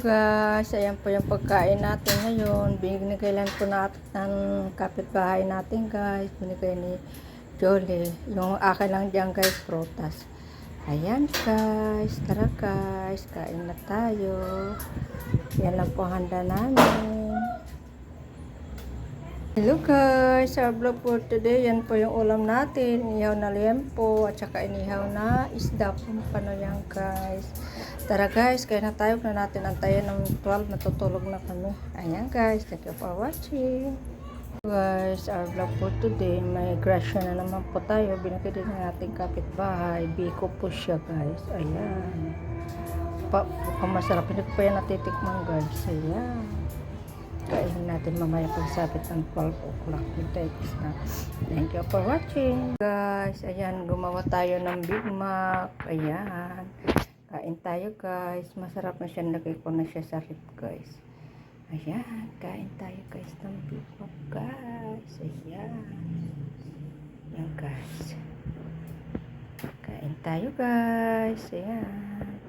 Guys, ayan po yung pagkain natin ngayon. Binigyan po natin ng kapitbahay natin guys. Binigay ni Jolie. Yung akin lang dyan guys, prutas. Ayan guys, tara guys, kain na tayo. Yan lang po ang handa namin. Hello guys, our vlog for today. Yan po yung ulam natin. Inihaw na liempo at saka inihaw na isda. Paano yan guys. Tara guys, kaya na tayo na natin antayin ng 12. Natutulog na kami. Ayan guys, thank you for watching. Guys, our vlog for today. May grasya na naman po tayo. Binigay din ng ating kapitbahay. Biko po siya guys. Ayan. Mukhang masarap. Hindi ko pa yan natitikman guys. Ayan. Kainin natin mamaya pagsabit ng 12 o'clock. Thank you for watching. Guys, ayan, gumawa tayo ng Big Mac. Ayan. Kain tayo guys. Masarap na siya. Lagay ko na siya sa rib guys. Ayan. Kain tayo guys ng Big Mac guys. Ayan. Ayan guys. Kain tayo guys. Ayan.